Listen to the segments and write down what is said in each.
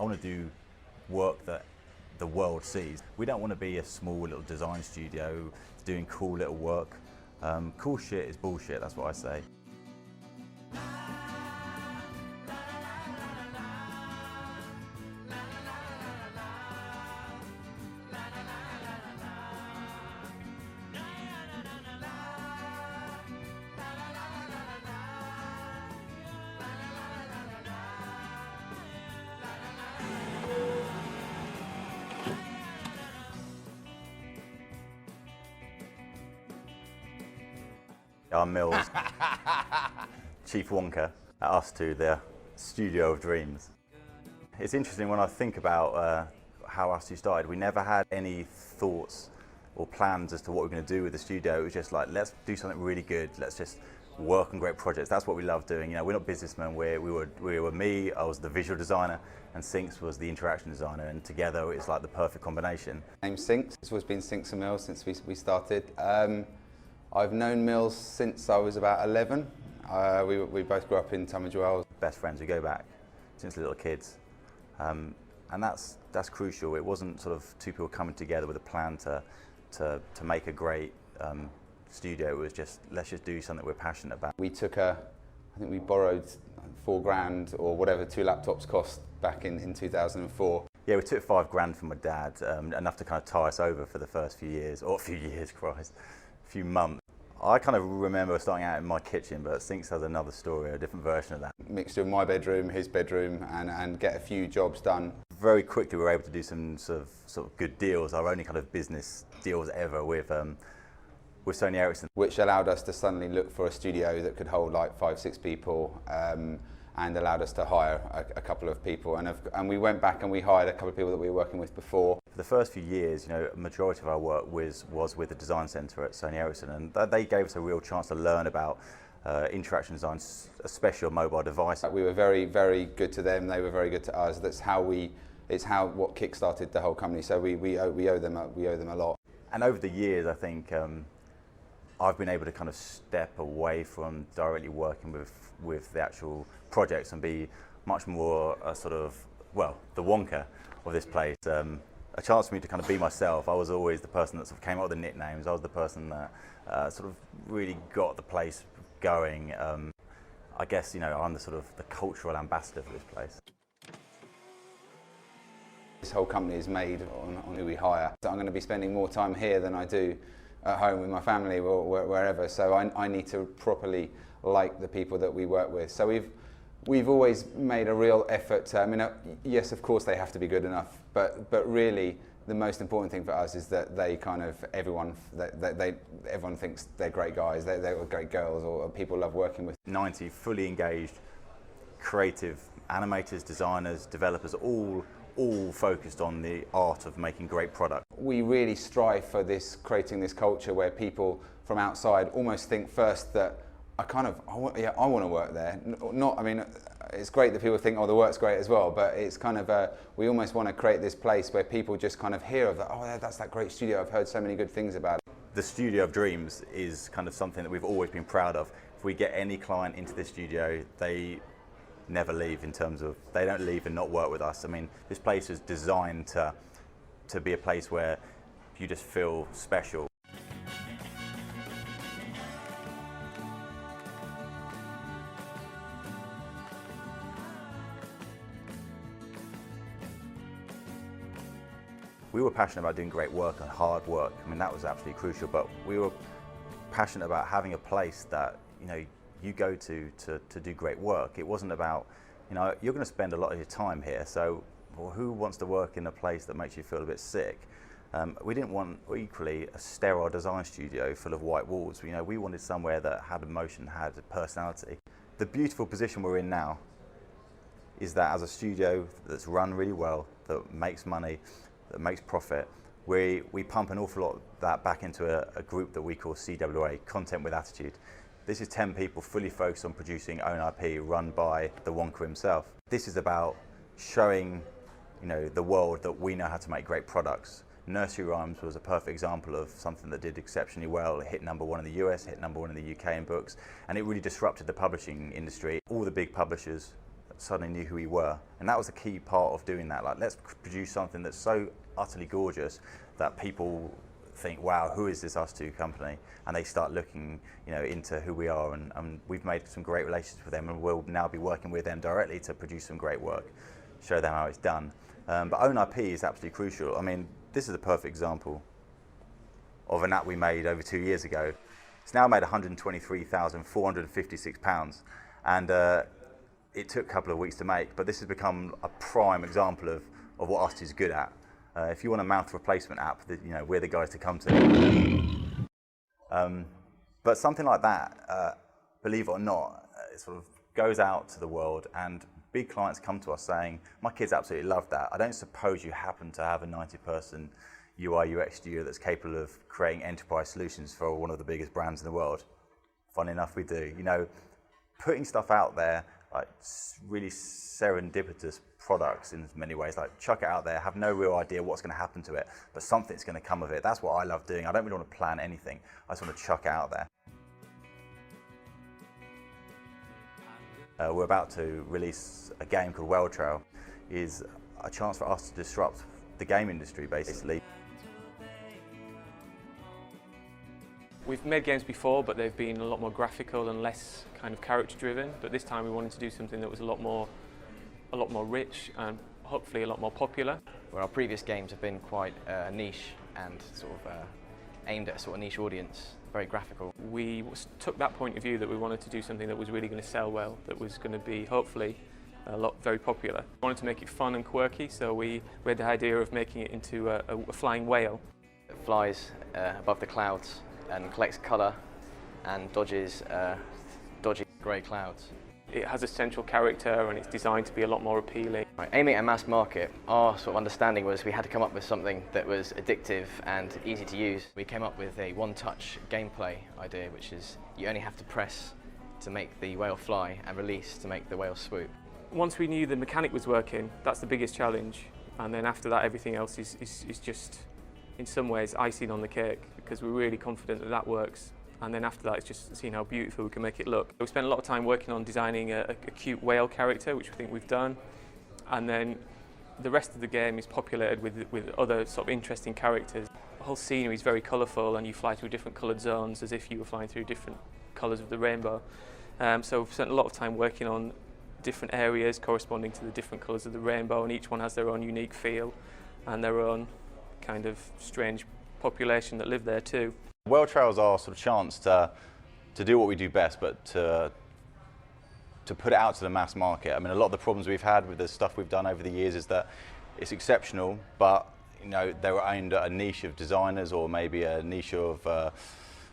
I want to do work that the world sees. We don't want to be a small little design studio doing cool little work. Cool shit is bullshit, that's what I say. I'm Mills, Chief Wonka at ustwo, the studio of dreams. It's interesting when I think about how ustwo started. We never had any thoughts or plans as to what we're going to do with the studio. It was just like, let's do something really good. Let's just work on great projects. That's what we love doing. You know, we're not businessmen. We were me. I was the visual designer, and Sinx was the interaction designer. And together, it's like the perfect combination. Name's Sinx. It's always been Sinx and Mills since we started. I've known Mills since I was about 11. We both grew up in Tunbridge Wells. Best friends, we go back since little kids. And that's crucial. It wasn't sort of two people coming together with a plan to make a great studio. It was just, let's just do something we're passionate about. We took I think we borrowed £4,000 or whatever 2 laptops cost back in 2004. Yeah, we took £5,000 from my dad, enough to kind of tie us over for the first few years, Christ, a few months. I kind of remember starting out in my kitchen, but Sinx has another story, a different version of that. Mixture of my bedroom, his bedroom, and get a few jobs done. Very quickly we were able to do some sort of good deals, our only kind of business deals ever with Sony Ericsson. Which allowed us to suddenly look for a studio that could hold like 5-6 people, and allowed us to hire a couple of people. And we went back and we hired a couple of people that we were working with before. For the first few years, you know, a majority of our work was with the design centre at Sony Ericsson, and they gave us a real chance to learn about interaction design, especially on mobile devices. We were very, very good to them. They were very good to us. That's how what kick-started the whole company. So we owe them a lot. And over the years, I think I've been able to kind of step away from directly working with the actual projects and be much more sort of, well, the Wonka of this place. A chance for me to kind of be myself. I was always the person that sort of came up with the nicknames. I was the person that sort of really got the place going. I guess, you know, I'm the cultural ambassador for this place. This whole company is made on who we hire. So I'm going to be spending more time here than I do at home with my family or wherever. So I need to properly like the people that we work with. So we've always made a real effort to, I mean, yes, of course they have to be good enough, but really the most important thing for us is that they kind of, everyone thinks they're great guys, they're great girls, or people love working with. 90 fully engaged, creative animators, designers, developers, all focused on the art of making great product. We really strive for creating this culture where people from outside almost think first that I want to work there. I mean, it's great that people think, oh, the work's great as well, but it's kind of we almost want to create this place where people just kind of hear of that, oh, that's that great studio, I've heard so many good things about it. The studio of dreams is kind of something that we've always been proud of. If we get any client into the studio, they never leave, in terms of they don't leave and not work with us. I mean, this place is designed to be a place where you just feel special. We were passionate about doing great work and hard work. I mean, that was absolutely crucial, but we were passionate about having a place that, you know, you go to do great work. It wasn't about, you know, you're going to spend a lot of your time here, so well, who wants to work in a place that makes you feel a bit sick? We didn't want, equally, a sterile design studio full of white walls. You know, we wanted somewhere that had emotion, had a personality. The beautiful position we're in now is that as a studio that's run really well, that makes money, that makes profit, we pump an awful lot of that back into a group that we call CWA, Content with Attitude. This is 10 people fully focused on producing own IP, run by the Wonka himself. This is about showing, you know, the world that we know how to make great products. Nursery Rhymes was a perfect example of something that did exceptionally well. It hit #1 in the US, hit #1 in the UK in books, and it really disrupted the publishing industry. All the big publishers suddenly knew who we were. And that was a key part of doing that. Like, let's produce something that's so utterly gorgeous that people think, wow, who is this ustwo company? And they start looking, you know, into who we are, and we've made some great relationships with them, and we'll now be working with them directly to produce some great work, show them how it's done. But own IP is absolutely crucial. I mean, this is a perfect example of an app we made over 2 years ago. It's now made £123,456, and it took a couple of weeks to make, but this has become a prime example of what ustwo is good at. If you want a mouth replacement app, you know, we're the guys to come to. But something like that, believe it or not, it sort of goes out to the world, and big clients come to us saying, my kids absolutely love that. I don't suppose you happen to have a 90-person UI UX studio that's capable of creating enterprise solutions for one of the biggest brands in the world? Funny enough, we do. You know, putting stuff out there, like really serendipitous products in many ways, like chuck it out there, have no real idea what's going to happen to it, but something's going to come of it. That's what I love doing. I don't really want to plan anything. I just want to chuck it out there. We're about to release a game called Well Trail. Is a chance for us to disrupt the game industry, basically. We've made games before, but they've been a lot more graphical and less kind of character driven. But this time we wanted to do something that was a lot more rich and hopefully a lot more popular. Where our previous games have been quite niche and sort of aimed at a sort of niche audience, very graphical. We took that point of view that we wanted to do something that was really going to sell well, that was going to be hopefully very popular. We wanted to make it fun and quirky, so we had the idea of making it into a flying whale. It flies above the clouds and collects colour and dodges dodgy grey clouds. It has a central character and it's designed to be a lot more appealing. Right, aiming at mass market, our sort of understanding was we had to come up with something that was addictive and easy to use. We came up with a one-touch gameplay idea, which is you only have to press to make the whale fly and release to make the whale swoop. Once we knew the mechanic was working, that's the biggest challenge, and then after that everything else is just in some ways icing on the cake, because we're really confident that that works. And then after that, it's just seeing how beautiful we can make it look. We spent a lot of time working on designing a cute whale character, which we think we've done. And then the rest of the game is populated with other sort of interesting characters. The whole scenery is very colourful, and you fly through different coloured zones as if you were flying through different colours of the rainbow. So we've spent a lot of time working on different areas corresponding to the different colours of the rainbow, and each one has their own unique feel and their own kind of strange population that live there too. Well Trail's our sort of chance to do what we do best, but to put it out to the mass market. I mean, a lot of the problems we've had with the stuff we've done over the years is that it's exceptional, but you know, they were aimed at a niche of designers or maybe a niche of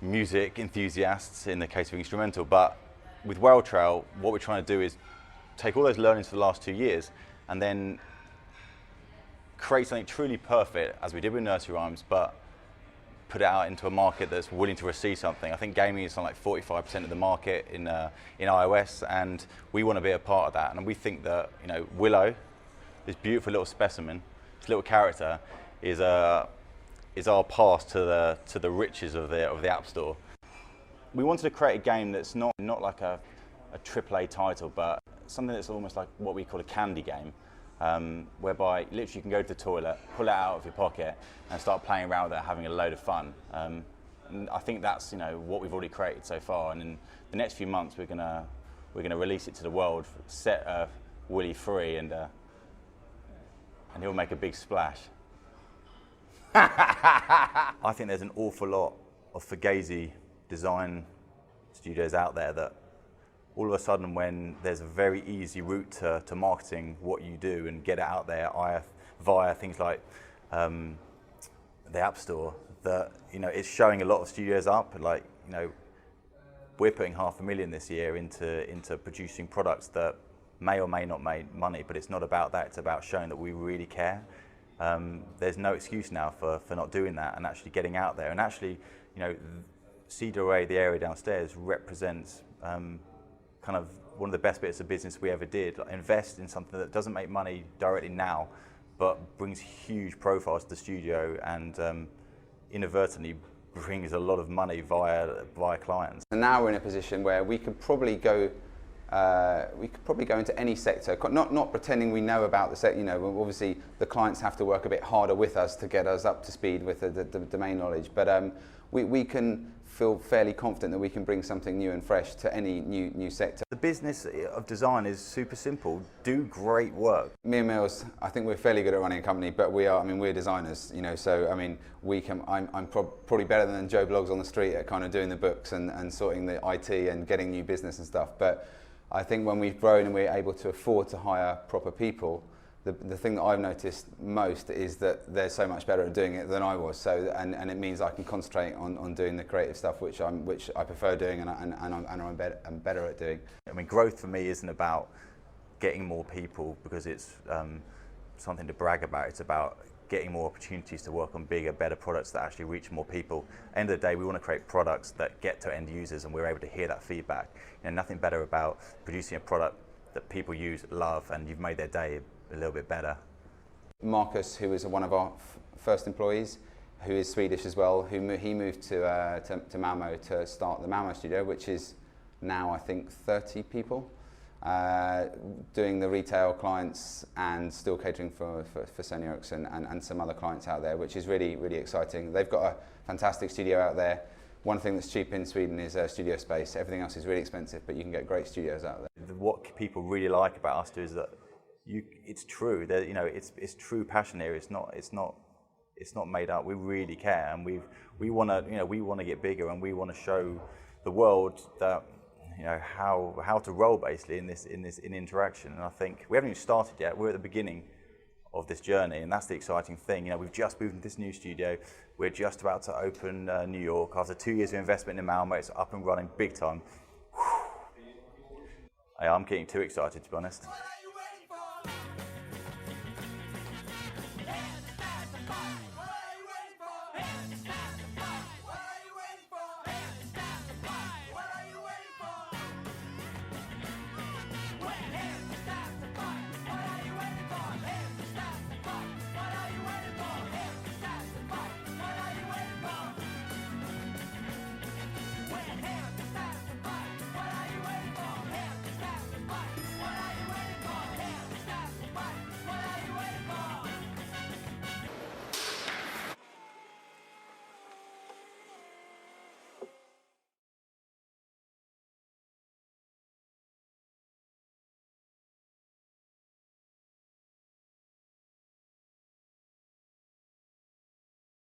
music enthusiasts in the case of instrumental. But with Well Trail, what we're trying to do is take all those learnings for the last 2 years and then create something truly perfect, as we did with Nursery Rhymes, but put it out into a market that's willing to receive something. I think gaming is something like 45% of the market in iOS, and we want to be a part of that. And we think that, you know, Willow, this beautiful little specimen, this little character, is our pass to the riches of the App Store. We wanted to create a game that's not like a AAA title, but something that's almost like what we call a candy game. Whereby literally you can go to the toilet, pull it out of your pocket and start playing around with it, having a load of fun. And I think that's, you know, what we've already created so far, and in the next few months we're gonna release it to the world, set Willy free, and he'll make a big splash. I think there's an awful lot of fugazi design studios out there that all of a sudden, when there's a very easy route to marketing what you do and get it out there via things like the App Store, that, you know, it's showing a lot of studios up. Like, you know, we're putting $500,000 this year into producing products that may or may not make money, but it's not about that. It's about showing that we really care. There's no excuse now for not doing that and actually getting out there. And actually, you know, Cedar Way, the area downstairs, represents kind of one of the best bits of business we ever did. Like, invest in something that doesn't make money directly now, but brings huge profiles to the studio and inadvertently brings a lot of money via clients. And now we're in a position where we could probably go we could probably go into any sector, not pretending we know about the sector. You know, obviously the clients have to work a bit harder with us to get us up to speed with the domain knowledge, but we can feel fairly confident that we can bring something new and fresh to any new sector. The business of design is super simple. Do great work. Me and Mills, I think we're fairly good at running a company, but we're designers, you know, so I mean, I'm probably better than Joe Blogs on the street at kind of doing the books and sorting the IT and getting new business and stuff. But I think when we've grown and we're able to afford to hire proper people, the thing that I've noticed most is that they're so much better at doing it than I was. So and it means I can concentrate on doing the creative stuff, which I prefer doing and I'm better at doing. I mean, growth for me isn't about getting more people because it's something to brag about. It's about getting more opportunities to work on bigger, better products that actually reach more people. End of the day, we want to create products that get to end users, and we're able to hear that feedback. You know, nothing better about producing a product that people use, love, and you've made their day a little bit better. Marcus, who was one of our first employees, who is Swedish as well, he moved to Malmo to start the Malmo studio, which is now I think 30 people, doing the retail clients and still catering for Sony Ericsson and some other clients out there, which is really, really exciting. They've got a fantastic studio out there. One thing that's cheap in Sweden is studio space. Everything else is really expensive, but you can get great studios out there. What people really like about us is that it's true. You know, it's true passion here. It's not made up. We really care, and we want to get bigger, and we want to show the world that, you know, how to roll basically in interaction. And I think we haven't even started yet. We're at the beginning of this journey, and that's the exciting thing. You know, we've just moved into this new studio. We're just about to open New York. After 2 years of investment in Malmo, it's up and running big time. I'm getting too excited, to be honest.